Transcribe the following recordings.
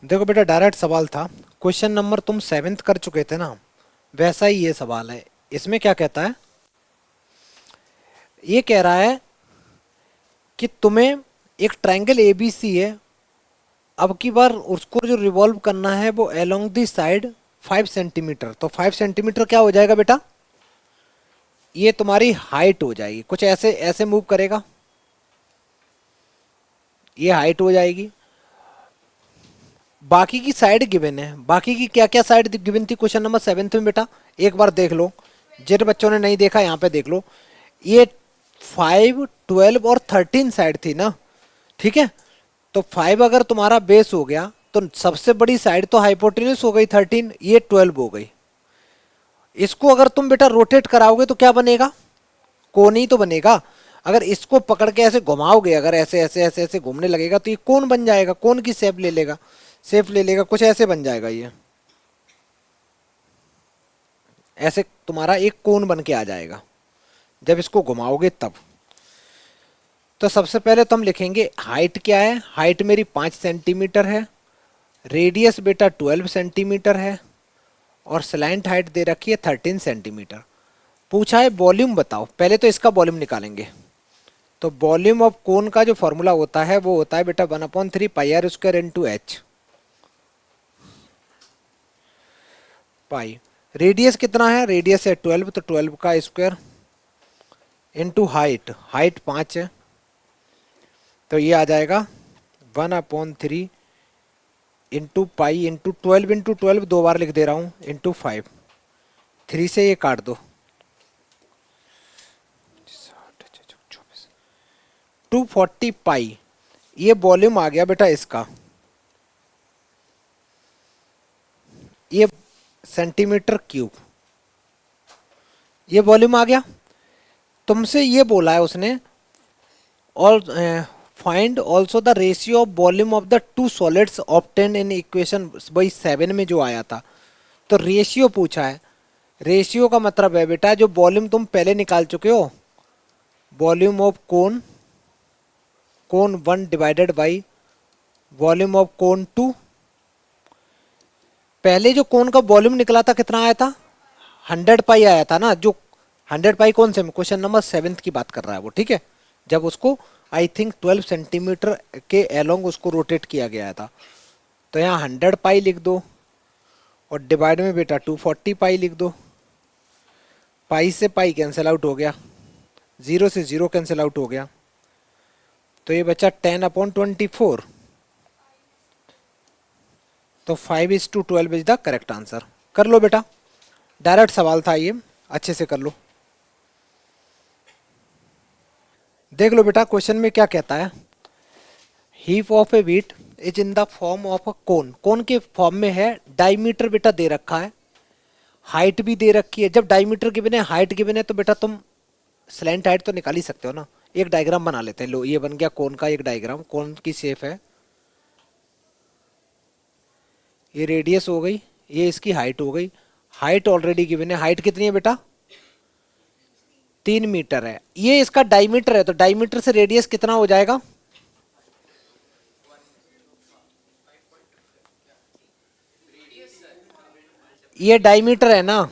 देखो बेटा, डायरेक्ट सवाल था। क्वेश्चन नंबर तुम 7th कर चुके थे ना, वैसा ही ये सवाल है। इसमें क्या कहता है, ये कह रहा है कि तुम्हें एक ट्रायंगल एबीसी है। अब की बार उसको जो रिवॉल्व करना है वो अलोंग दी साइड 5 सेंटीमीटर। तो 5 सेंटीमीटर क्या हो जाएगा बेटा, ये तुम्हारी हाइट हो जाएगी। कुछ ऐसे ऐसे मूव करेगा, ये हाइट हो जाएगी। बाकी की साइड गिवन है, बाकी की क्या क्या साइड गिवन थी क्वेश्चन नंबर 7th में बेटा, एक बार देख लो। जिन बच्चों ने नहीं देखा यहाँ पे देख लो। ये 5, 12 और 13 साइड थी ना, ठीक है। तो 5 अगर तुम्हारा बेस हो गया तो सबसे बड़ी साइड तो हाइपोटेन्यूस हो गई 13, ये 12 हो गई। इसको अगर तुम बेटा रोटेट कराओगे तो क्या बनेगा, कोन ही तो बनेगा। अगर इसको पकड़ के ऐसे घुमाओगे, अगर ऐसे ऐसे ऐसे ऐसे घूमने लगेगा तो ये कोन बन जाएगा, कोन की शेप ले लेगा, शेप ले लेगा, कुछ ऐसे बन जाएगा ये। ऐसे तुम्हारा एक कोन बन के आ जाएगा जब इसको घुमाओगे तब। तो सबसे पहले तो हम लिखेंगे हाइट क्या है। हाइट मेरी 5 सेंटीमीटर है, रेडियस बेटा 12 सेंटीमीटर है, और स्लैंट हाइट दे रखी है 13 सेंटीमीटर। पूछा है वॉल्यूम बताओ, पहले तो इसका वॉल्यूम निकालेंगे। तो वॉल्यूम ऑफ कोन का जो फॉर्मूला होता है वो होता है बेटा 1/3 πr² इंटू एच पाई। रेडियस कितना है, रेडियस है 12, तो 12 का स्क्वायर इंटू हाइट, हाइट 5 है, तो ये आ जाएगा 1/3 इंटू पाई इंटू 12 दो बार लिख दे रहा हूँ, इंटू 5। 3 से ये काट दो, 240 पाई। ये वॉल्यूम आ गया बेटा इसका, ये सेंटीमीटर क्यूब, ये वॉल्यूम आ गया। तुमसे ये बोला है उसने, और find also the ratio of volume of the two solids obtain in equation वही 7 में जो आया था। तो रेशियो पूछा है। रेशियो का मतलब है बेटा जो वॉल्यूम तुम पहले निकाल चुके हो, volume of cone, cone 1 divided by volume of cone 2। पहले जो कोन का वॉल्यूम निकला था कितना आया था, 100 पाई आया था ना। जो 100 पाई कौन से में, क्वेश्चन नंबर 7th की बात कर रहा है वो, ठीक है। जब उसको आई थिंक 12 सेंटीमीटर के एलोंग उसको रोटेट किया गया था। तो यहाँ 100 पाई लिख दो, और डिवाइड में बेटा 240 पाई लिख दो। पाई से पाई कैंसिल आउट हो गया, जीरो से जीरो कैंसिल आउट हो गया, तो ये बचा 10/24। तो 5:12 इज द करेक्ट आंसर। कर लो बेटा, डायरेक्ट सवाल था ये, अच्छे से कर लो। देख लो बेटा क्वेश्चन में क्या कहता है, heap of a wheat is in the form of a cone. Cone के फॉर्म में है, डायमीटर बेटा दे रखा है, हाइट भी दे रखी है। जब डायमीटर गिवन है, हाइट गिवन है, तो बेटा तुम स्लैंट हाइट तो निकाल ही सकते हो ना। एक डायग्राम बना लेते हैं, लो ये बन गया कोन का एक डायग्राम, कोन की शेप है, ये रेडियस हो गई, ये इसकी हाइट हो गई। हाइट ऑलरेडी गिवन है, हाइट कितनी है बेटा 3 मीटर है। ये इसका डायमीटर है, तो डायमीटर से रेडियस कितना हो जाएगा, ये डायमीटर है ना,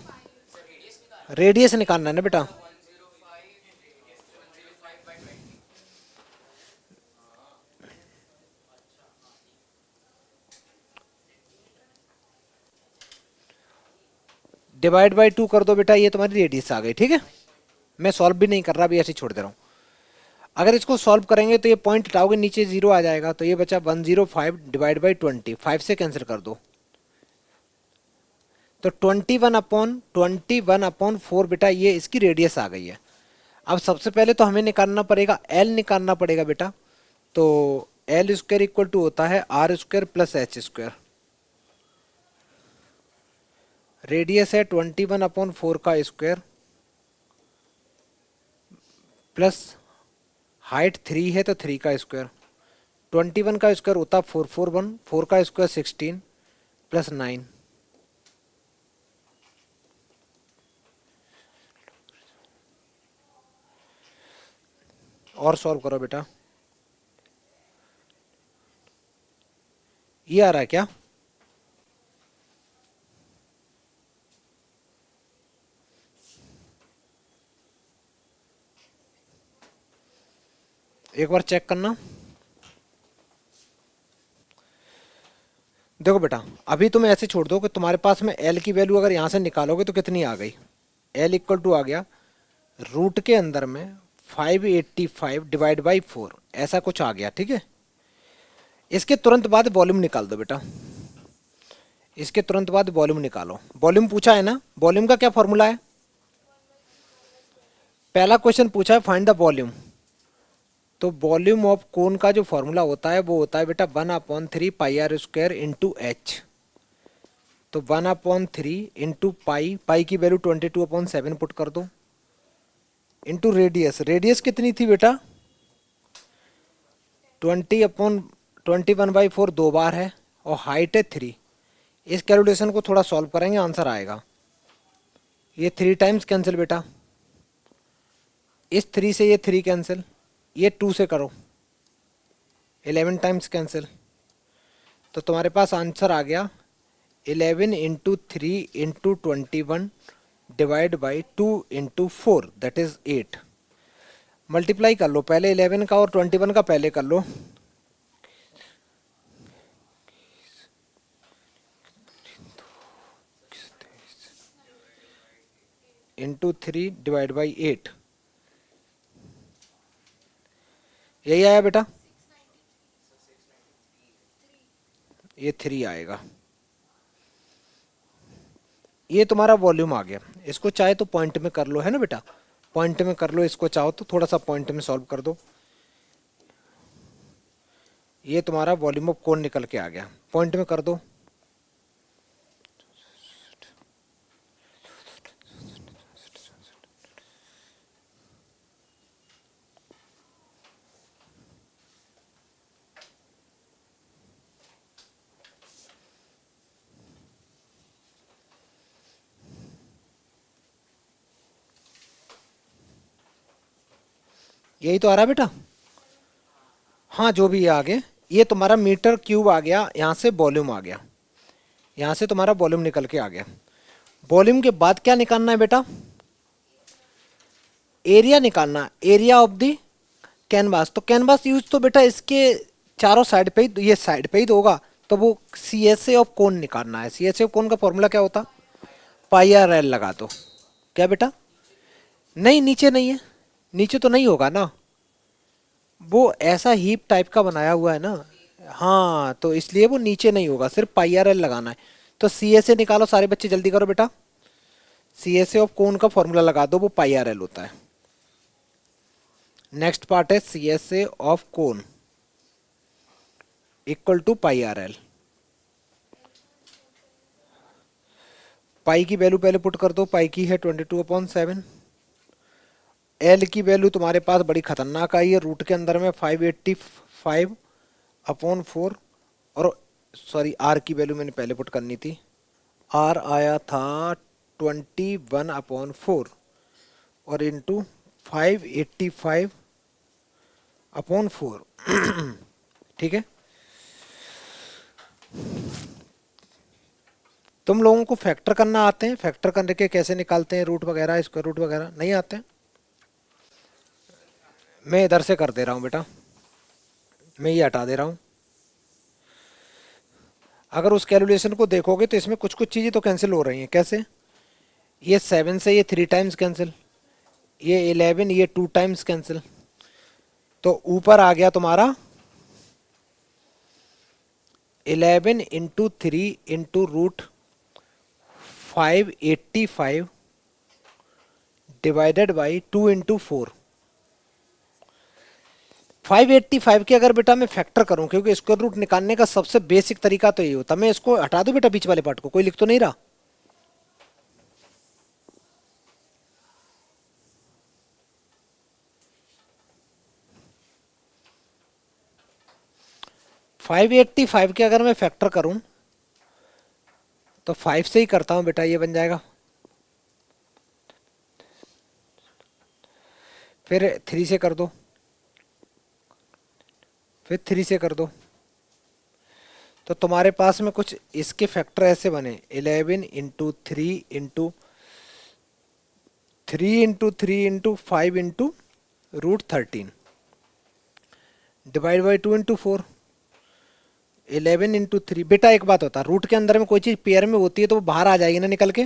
रेडियस निकालना है ना बेटा। डिवाइड बाई 2 कर दो बेटा, ये तुम्हारी रेडियस आ गई, ठीक है। मैं सॉल्व भी नहीं कर रहा, अभी ऐसे ही छोड़ दे रहा हूँ। अगर इसको सॉल्व करेंगे तो ये पॉइंट हटाओगे, नीचे जीरो आ जाएगा, तो ये बचा 105 डिवाइड बाई 20, 5 से कैंसिल कर दो। तो 21/4 बेटा ये इसकी रेडियस आ गई है। अब सबसे पहले तो हमें निकालना पड़ेगा, एल निकालना पड़ेगा बेटा। तो एल स्क्वायर इक्वल टू होता है r square plus h square. Radius है 21/4 का स्क्वायर, प्लस हाइट 3 है तो 3 का स्क्वायर। 21 का स्क्वायर होता है 441, 4 का स्क्वायर 16 प्लस 9। और सॉल्व करो बेटा, ये आ रहा है क्या, एक बार चेक करना। देखो बेटा, अभी तुम ऐसे छोड़ दो कि तुम्हारे पास में एल की वैल्यू अगर यहाँ से निकालोगे तो कितनी आ गई। एल इक्वल टू आ गया रूट के अंदर में 585 डिवाइड बाई 4, ऐसा कुछ आ गया, ठीक है। इसके तुरंत बाद वॉल्यूम निकाल दो बेटा, इसके तुरंत बाद वॉल्यूम निकालो। वॉल्यूम पूछा है ना, वॉल्यूम का क्या फॉर्मूला है? पहला क्वेश्चन पूछा है फाइंड द वॉल्यूम, तो वॉल्यूम ऑफ कोन का जो फॉर्मूला होता है वो होता है बेटा 1/3 πr² इंटू एच। तो 1/3 इंटू पाई, पाई की वैल्यू 22/7 पुट कर दो, इंटू रेडियस, रेडियस कितनी थी बेटा 20/21/4 दो बार है, और हाइट है 3। इस कैलकुलेशन को थोड़ा सॉल्व करेंगे, आंसर आएगा। ये 3 टाइम्स कैंसिल बेटा, इस 3 से ये 3 कैंसिल, ये 2 से करो 11 टाइम्स कैंसिल, तो तुम्हारे पास आंसर आ गया 11 into 3 into 21 divide by 2 into 4 that is 8। Multiply कर लो पहले 11 का और 21 का पहले कर लो, इंटू 3 डिवाइड बाई 8, यही आया बेटा, ये 3 आएगा। ये तुम्हारा वॉल्यूम आ गया। इसको चाहे तो पॉइंट में कर लो, है ना बेटा, पॉइंट में कर लो, इसको चाहो तो थोड़ा सा पॉइंट में सॉल्व कर दो। ये तुम्हारा वॉल्यूम ऑफ कोन निकल के आ गया, पॉइंट में कर दो। यही तो आ रहा है बेटा, हाँ जो भी है आगे। ये तुम्हारा मीटर क्यूब आ गया, यहाँ से वॉल्यूम आ गया, यहाँ से तुम्हारा वॉल्यूम निकल के आ गया। वॉल्यूम के बाद क्या निकालना है बेटा, एरिया निकालना, एरिया ऑफ द कैनवास। तो कैनवास यूज तो बेटा इसके चारों साइड पे ही, ये साइड पे ही तो होगा, तो वो सी एस ए ऑफ कोन निकालना है। सी एस ए ऑफ कोन का फॉर्मूला क्या होता, पाई आर एल लगा दो। क्या बेटा, नहीं नीचे नहीं है, नीचे तो नहीं होगा ना, वो ऐसा हीप टाइप का बनाया हुआ है ना, हाँ तो इसलिए वो नीचे नहीं होगा, सिर्फ पाई आर एल लगाना है। तो सी एस ए निकालो सारे बच्चे, जल्दी करो बेटा, सी एस ए ऑफ कोन का फॉर्मूला लगा दो, वो पाई आर एल होता है। नेक्स्ट पार्ट है C S A of cone equal to pi R L. Pi की वैल्यू पहले पुट कर दो, पाई की है 22/7। एल की वैल्यू तुम्हारे पास बड़ी खतरनाक आई है, रूट के अंदर में 585/4, और सॉरी आर की वैल्यू मैंने पहले पुट करनी थी, आर आया था 21/4 और इंटू 585/4 ठीक है। तुम लोगों को फैक्टर करना आते हैं, फैक्टर करने के कैसे निकालते हैं रूट वगैरह, स्क्वायर रूट वगैरह नहीं आते हैं? मैं इधर से कर दे रहा हूँ बेटा, मैं ये हटा दे रहा हूँ। अगर उस कैलकुलेशन को देखोगे तो इसमें कुछ कुछ चीज़ें तो कैंसिल हो रही हैं। कैसे, ये 7 से ये 3 टाइम्स कैंसिल, ये 11 ये 2 टाइम्स कैंसिल, तो ऊपर आ गया तुम्हारा 11 into 3 into root 585 divided by 2 into 4। 585 के अगर बेटा मैं फैक्टर करूं, क्योंकि स्क्वायर रूट निकालने का सबसे बेसिक तरीका तो ये होता, मैं इसको हटा दूं बेटा बीच वाले पार्ट को, कोई लिख तो नहीं रहा। 585 के अगर मैं फैक्टर करूं तो 5 से ही करता हूं बेटा, ये बन जाएगा, फिर 3 से कर दो, फिर 3 से कर दो, तो तुम्हारे पास में कुछ इसके फैक्टर ऐसे बने 11 into 3 into 3 into 3 into 5 into root 13। Divide by 2 × 4, 11 × 3। बेटा एक बात होता है, रूट के अंदर में कोई चीज़ पेयर में होती है तो वो बाहर आ जाएगी ना निकल के,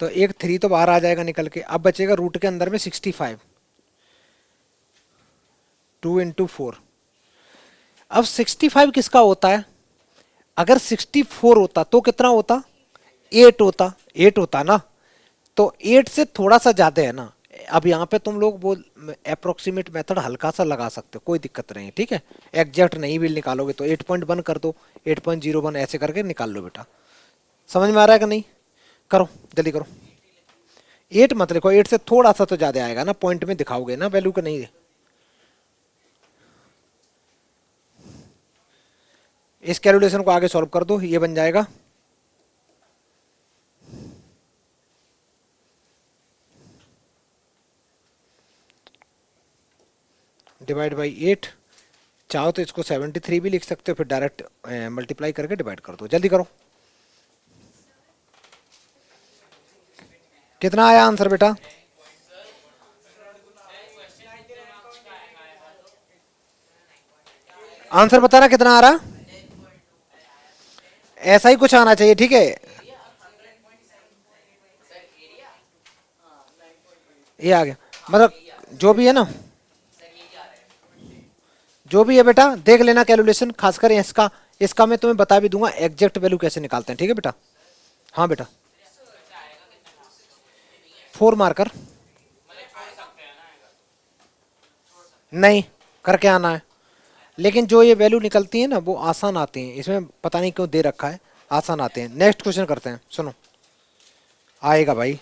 तो एक 3 तो बाहर आ जाएगा निकल के। अब बचेगा रूट के अंदर में 65, 2 × 4। अब 65 किसका होता है? अगर 64 होता तो कितना होता? 8 होता, 8 होता ना, तो 8 से थोड़ा सा ज़्यादा है ना। अब यहाँ पे तुम लोग वो अप्रोक्सीमेट मेथड हल्का सा लगा सकते हो, कोई दिक्कत नहीं, ठीक है। एग्जैक्ट नहीं भी निकालोगे तो 8.1 कर दो, 8.01 ऐसे करके निकाल लो बेटा। समझ में आ रहा है कि नहीं? करो जल्दी करो। 8 मत लिखो, 8 से थोड़ा सा तो ज़्यादा आएगा ना, पॉइंट में दिखाओगे ना वैल्यू का, नहीं। इस कैलकुलेशन को आगे सॉल्व कर दो, ये बन जाएगा डिवाइड बाई 8। चाहो तो इसको 73 भी लिख सकते हो, फिर डायरेक्ट मल्टीप्लाई करके डिवाइड कर दो। जल्दी करो। कितना आया आंसर बेटा? आंसर बताना कितना आ रहा? ऐसा ही कुछ आना चाहिए, ठीक है। ये आ गया, मतलब जो भी है ना, जो भी है बेटा देख लेना कैलकुलेशन, खासकर इसका। इसका मैं तुम्हें बता भी दूंगा एग्जैक्ट वैल्यू कैसे निकालते हैं, ठीक है बेटा। हाँ बेटा, 4 मार्कर नहीं करके आना है, लेकिन जो ये वैल्यू निकलती है ना वो आसान आती है, इसमें पता नहीं क्यों दे रखा है, आसान आते हैं। नेक्स्ट क्वेश्चन करते हैं, सुनो। आएगा भाई।